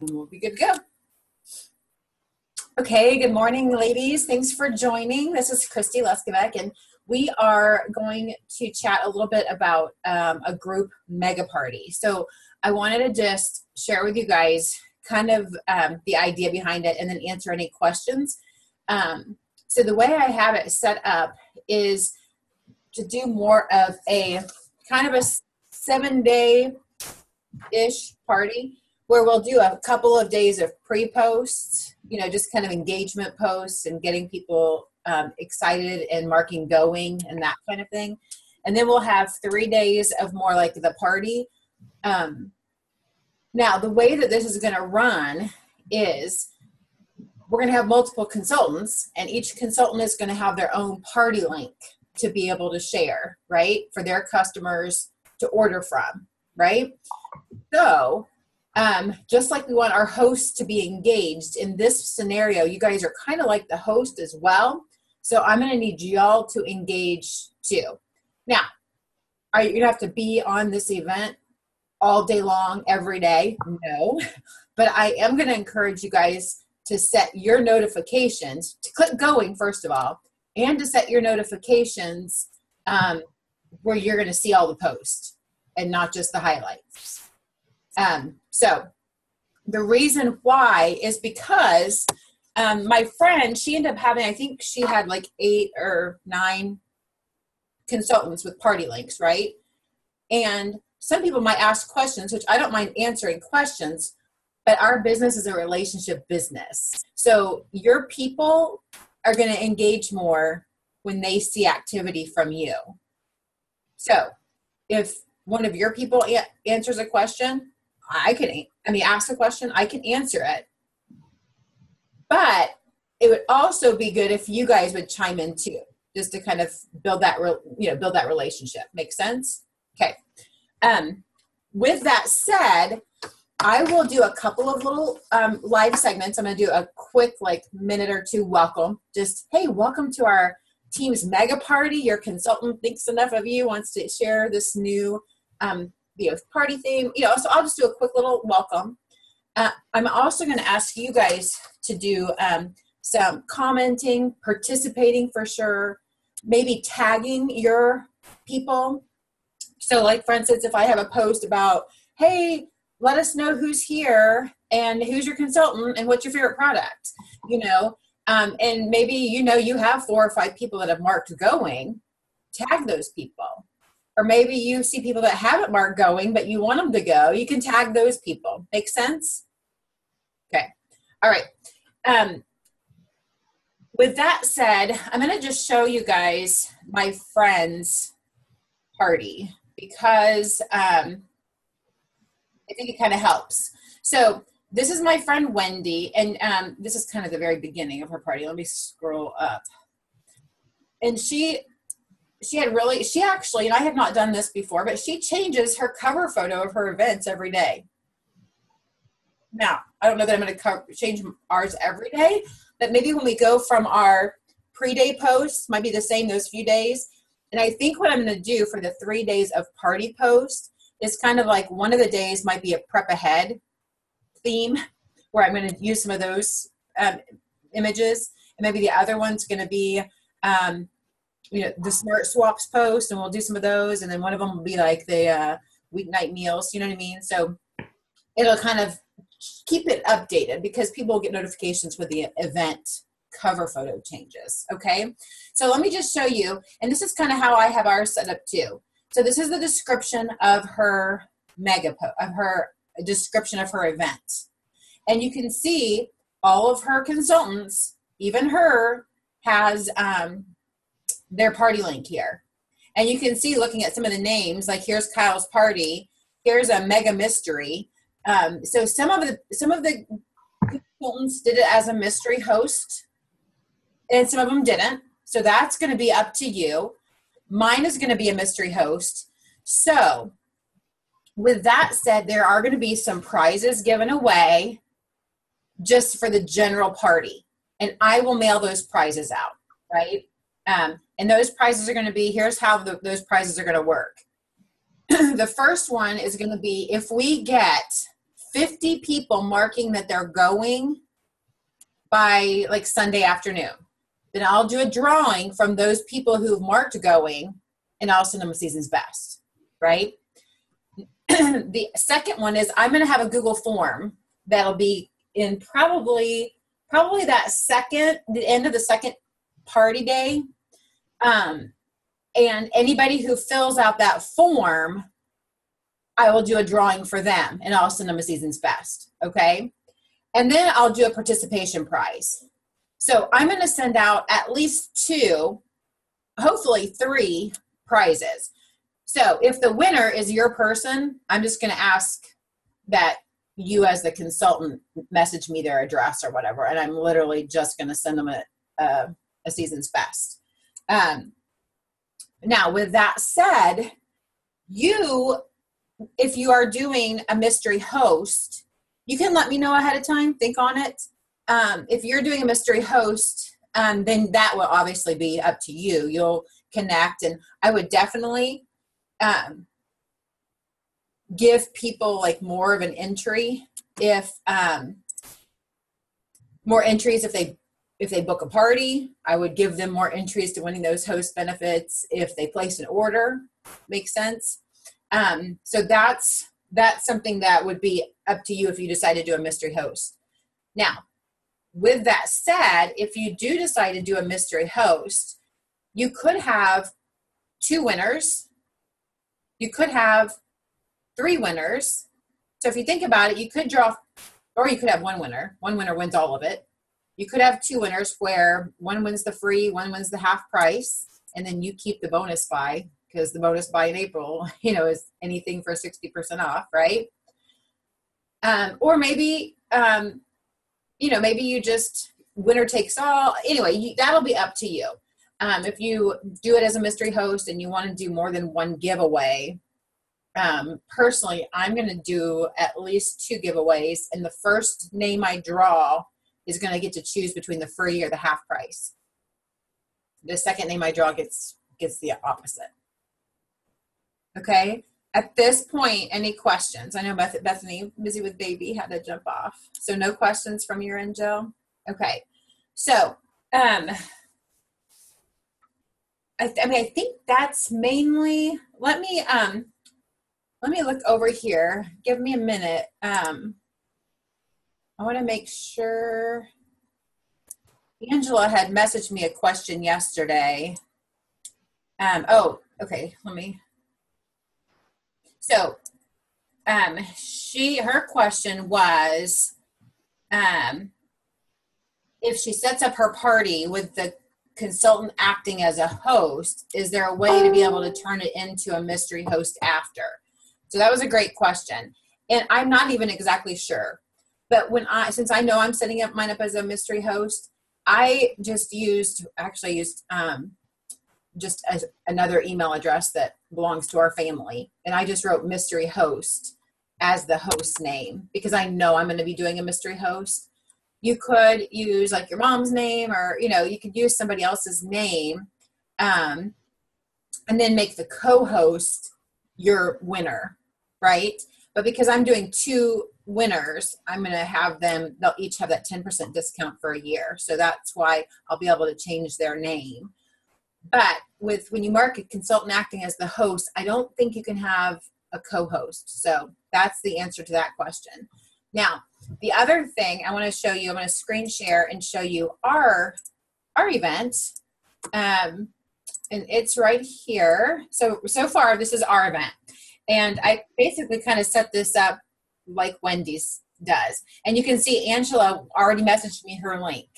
and we'll be good to go. Okay, good morning, ladies. Thanks for joining. This is Christy Leskavec, and we are going to chat a little bit about a group mega party. So I wanted to just share with you guys kind of the idea behind it and then answer any questions. So the way I have it set up is to do more of a kind of a 7-day-ish party where we'll do a couple of days of pre-posts, just kind of engagement posts and getting people excited and marking going and that kind of thing. And then we'll have 3 days of more like the party. Now, the way that this is going to run is we're going to have multiple consultants, and each consultant is going to have their own party link to be able to share, right, for their customers to order from, right? So just like we want our hosts to be engaged in this scenario, you guys are kind of like the host as well. So I'm going to need y'all to engage too. Now, are you going to have to be on this event all day long, every day? No, but I am going to encourage you guys to set your notifications, to click going first of all, and to set your notifications where you're going to see all the posts and not just the highlights. So the reason why is because my friend, she ended up having, I think she had like 8 or 9 consultants with party links, right? And some people might ask questions, which I don't mind answering questions, but our business is a relationship business. So your people are going to engage more when they see activity from you. So if one of your people answers a question, ask a question, I can answer it. But it would also be good if you guys would chime in too, just to kind of build that relationship. Make sense? Okay. With that said, I will do a couple of little live segments. I'm going to do a quick minute or two welcome. Just, hey, welcome to our team's mega party. Your consultant thinks enough of you, wants to share this new party theme. So I'll just do a quick little welcome. I'm also going to ask you guys to do some commenting, participating for sure, maybe tagging your people. So for instance, if I have a post about, hey, let us know who's here and who's your consultant and what's your favorite product, and maybe, you have 4 or 5 people that have marked going, tag those people. Or maybe you see people that haven't marked going, but you want them to go, you can tag those people. Make sense? Okay. All right. With that said, I'm going to just show you guys my friend's party because I think it kind of helps. So this is my friend Wendy, and this is kind of the very beginning of her party. Let me scroll up. And she actually, and I have not done this before, but she changes her cover photo of her events every day. Now, I don't know that I'm going to change ours every day, but maybe when we go from our pre-day posts, might be the same those few days. And I think what I'm going to do for the 3 days of party post is kind of like one of the days might be a prep ahead theme where I'm going to use some of those images. And maybe the other one's going to be the smart swaps post, and we'll do some of those. And then one of them will be like the weeknight meals, you know what I mean? So it'll kind of keep it updated because people will get notifications when the event cover photo changes. Okay. So let me just show you, and this is kind of how I have ours set up too. So this is the description of her description of her event. And you can see all of her consultants, even her, has their party link here. And you can see, looking at some of the names, like here's Kyle's party, here's a mega mystery. So some of the consultants did it as a mystery host, and some of them didn't. So that's going to be up to you. Mine is going to be a mystery host. So with that said, there are going to be some prizes given away just for the general party. And I will mail those prizes out, right? And those prizes are going to be, here's how those prizes are going to work. The first one is going to be if we get 50 people marking that they're going by like Sunday afternoon. Then I'll do a drawing from those people who've marked going, and I'll send them a season's best, right? The second one is I'm going to have a Google form that'll be in probably the end of the second party day. And anybody who fills out that form, I will do a drawing for them, and I'll send them a season's best, okay? And then I'll do a participation prize. So I'm going to send out at least 2, hopefully 3 prizes. So if the winner is your person, I'm just going to ask that you as the consultant message me their address or whatever, and I'm literally just going to send them a season's best. Now, with that said, if you are doing a mystery host, you can let me know ahead of time, think on it. If you're doing a mystery host, then that will obviously be up to you. You'll connect, and I would definitely give people like more of an entry more entries if they book a party. I would give them more entries to winning those host benefits if they place an order. Makes sense. So that's something that would be up to you if you decide to do a mystery host. Now, with that said, if you do decide to do a mystery host, you could have 2 winners. You could have 3 winners. So if you think about it, you could draw, or you could have 1 winner. 1 winner wins all of it. You could have 2 winners where 1 wins the free, 1 wins the half price, and then you keep the bonus buy, because the bonus buy in April, is anything for 60% off, right? Or maybe, maybe you just winner takes all. Anyway, that'll be up to you. If you do it as a mystery host and you want to do more than 1 giveaway, personally, I'm going to do at least 2 giveaways, and the first name I draw is going to get to choose between the free or the half price. The second name I draw gets the opposite. Okay. At this point, any questions? I know Bethany, busy with baby, had to jump off. So no questions from your end, Jill? Okay. So, I think that's mainly, let me look over here. Give me a minute. I want to make sure. Angela had messaged me a question yesterday. Okay. So, her question was, if she sets up her party with the consultant acting as a host, is there a way to be able to turn it into a mystery host after? So that was a great question. And I'm not even exactly sure. But since I know I'm setting up mine up as a mystery host, I just used another email address that belongs to our family. And I just wrote mystery host as the host name, because I know I'm going to be doing a mystery host. You could use like your mom's name, or, you could use somebody else's name, and then make the co-host your winner, right? But because I'm doing 2 winners, I'm going to have they'll each have that 10% discount for a year. So that's why I'll be able to change their name. But when you mark a consultant acting as the host, I don't think you can have a co-host. So that's the answer to that question. Now, the other thing I want to show you, I'm going to screen share and show you our event. And it's right here. So far, this is our event. And I basically kind of set this up like Wendy's does. And you can see Angela already messaged me her link.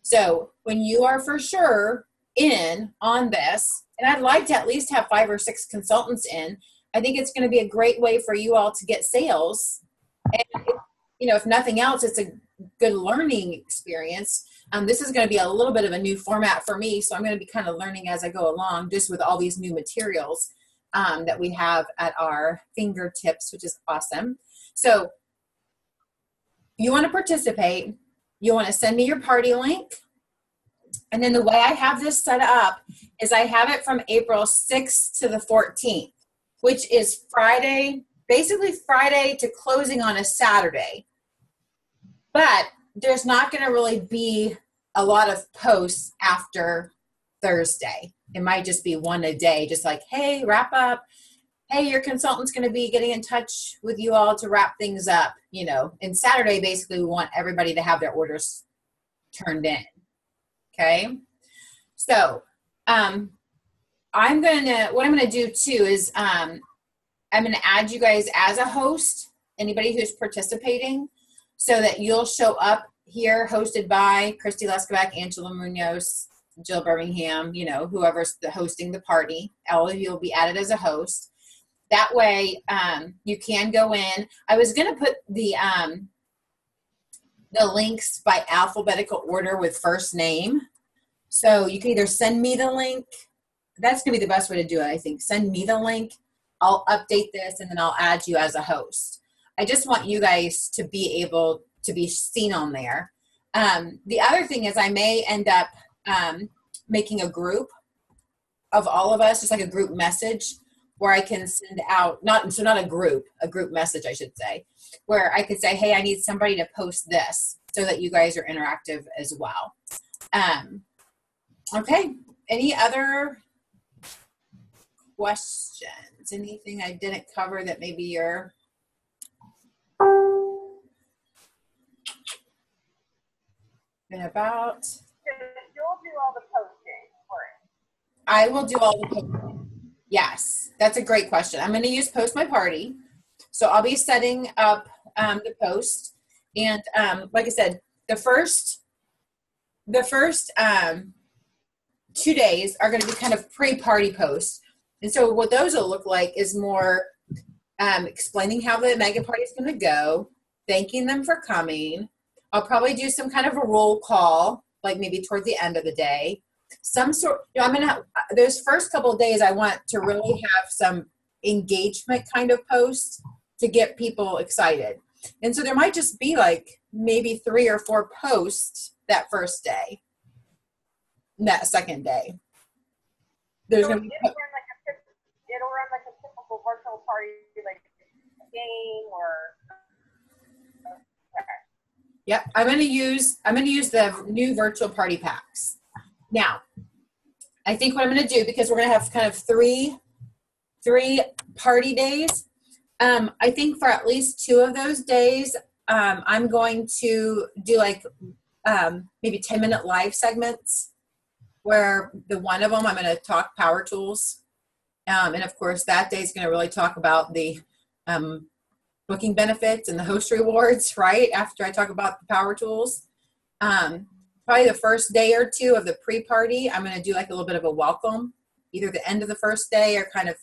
So when you are for sure in on this, and I'd like to at least have 5 or 6 consultants in, I think it's going to be a great way for you all to get sales. And, if nothing else, it's a good learning experience. This is going to be a little bit of a new format for me, so I'm going to be kind of learning as I go along, just with all these new materials that we have at our fingertips, which is awesome. So you want to participate, you want to send me your party link. And then the way I have this set up is I have it from April 6th to the 14th, which is Friday, basically Friday to closing on a Saturday. But there's not going to really be a lot of posts after Thursday. It might just be one a day, just like, hey, wrap up. Hey, your consultant's going to be getting in touch with you all to wrap things up, you know. And Saturday, basically, we want everybody to have their orders turned in. Okay. So, what I'm going to do too is, I'm going to add you guys as a host, anybody who's participating, so that you'll show up here, hosted by Christy Leskebeck, Angela Munoz, Jill Birmingham, you know, whoever's hosting the party. All of you will be added as a host. That way, you can go in. I was going to put the links by alphabetical order with first name. So you can either send me the link. That's going to be the best way to do it, I think. Send me the link. I'll update this, and then I'll add you as a host. I just want you guys to be able to be seen on there. The other thing is I may end up making a group of all of us, just like a group message, where I can send out, not a group message, I should say, where I could say, hey, I need somebody to post this so that you guys are interactive as well. Okay, any other questions? Anything I didn't cover that maybe you're... been about? You'll do all the posting for it. I will do all the posting. Yes, that's a great question. I'm going to use Post My Party. So I'll be setting up the post. And like I said, the first 2 days are going to be kind of pre-party posts. And so what those will look like is more explaining how the mega party is going to go, thanking them for coming. I'll probably do some kind of a roll call, like maybe toward the end of the day. Some sort, you know, I'm going to have, those first couple of days, I want to really have some engagement kind of posts to get people excited. And so there might just be like maybe 3 or 4 posts that first day, that second day. There's going to be... It'll run like a typical virtual party, like a game or... Yep, I'm going to use the new virtual party packs. Now, I think what I'm going to do, because we're going to have kind of three party days, I think for at least 2 of those days, I'm going to do like maybe 10-minute live segments where the one of them I'm going to talk power tools. And of course, that day is going to really talk about the booking benefits and the host rewards, right? After I talk about the power tools. Probably the first day or 2 of the pre-party, I'm going to do like a little bit of a welcome, either the end of the first day or kind of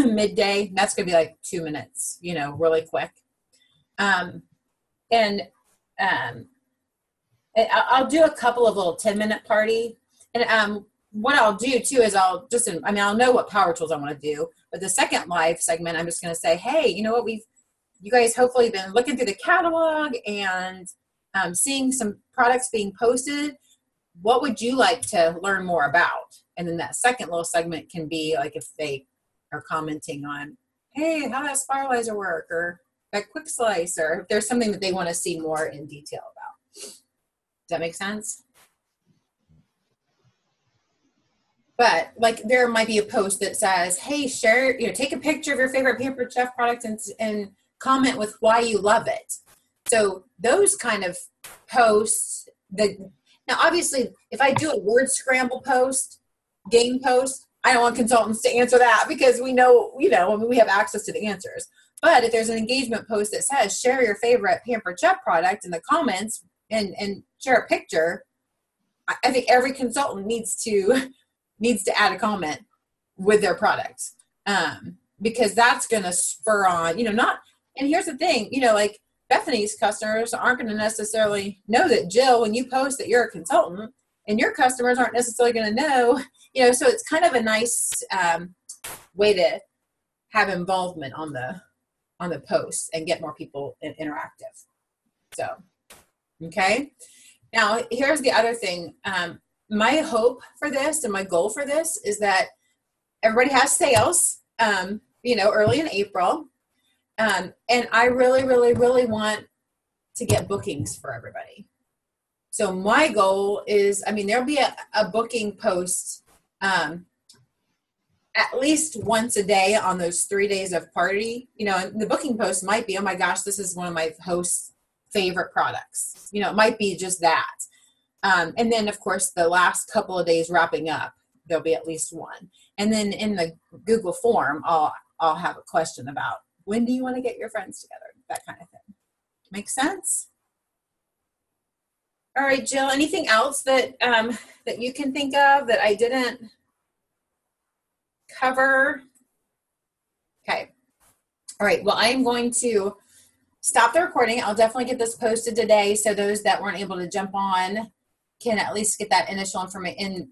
midday. That's going to be like 2 minutes, you know, really quick. And I'll do a couple of little 10-minute party. And what I'll do too is I'll know what power tools I want to do. But the second live segment, I'm just going to say, hey, you know what, you guys hopefully been looking through the catalog and seeing some products being posted. What would you like to learn more about? And then that second little segment can be like if they are commenting on, hey, how does Spiralizer work? Or that Quick Slice, or if there's something that they want to see more in detail about. Does that make sense? But like there might be a post that says, hey, share, take a picture of your favorite Pampered Chef product and comment with why you love it. So those kind of posts, now obviously if I do a word scramble post, game post, I don't want consultants to answer that because we know, we have access to the answers. But if there's an engagement post that says share your favorite Pampered Chef product in the comments and share a picture, I think every consultant needs to add a comment with their product, because that's going to spur on, and here's the thing, like Bethany's customers aren't going to necessarily know that Jill, when you post that you're a consultant, and your customers aren't necessarily going to know, so it's kind of a nice way to have involvement on the posts and get more people interactive. So, okay. Now, here's the other thing. My hope for this and my goal for this is that everybody has sales, early in April. And I really, really, really want to get bookings for everybody. So my goal is, I mean, there'll be a booking post at least once a day on those 3 days of party. You know, and the booking post might be, oh my gosh, this is one of my host's favorite products. You know, it might be just that. And then, of course, the last couple of days wrapping up, there'll be at least one. And then in the Google form, I'll have a question about when do you want to get your friends together? That kind of thing. Make sense? All right, Jill, anything else that that you can think of that I didn't cover? Okay. All right, well, I am going to stop the recording. I'll definitely get this posted today so those that weren't able to jump on can at least get that initial information,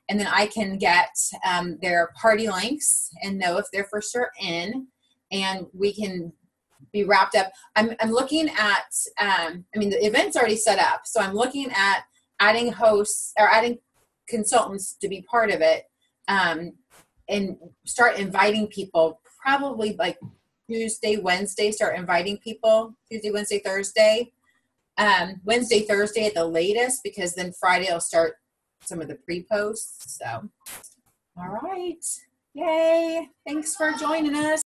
and then I can get their party links and know if they're for sure in, and we can be wrapped up. I'm looking at, I mean, the event's already set up, so I'm looking at adding hosts or adding consultants to be part of it, and start inviting people probably like Tuesday, Wednesday, start inviting people, Tuesday, Wednesday, Thursday. Wednesday, Thursday at the latest, because then Friday I'll start some of the pre-posts. So, all right. Yay. Thanks for joining us.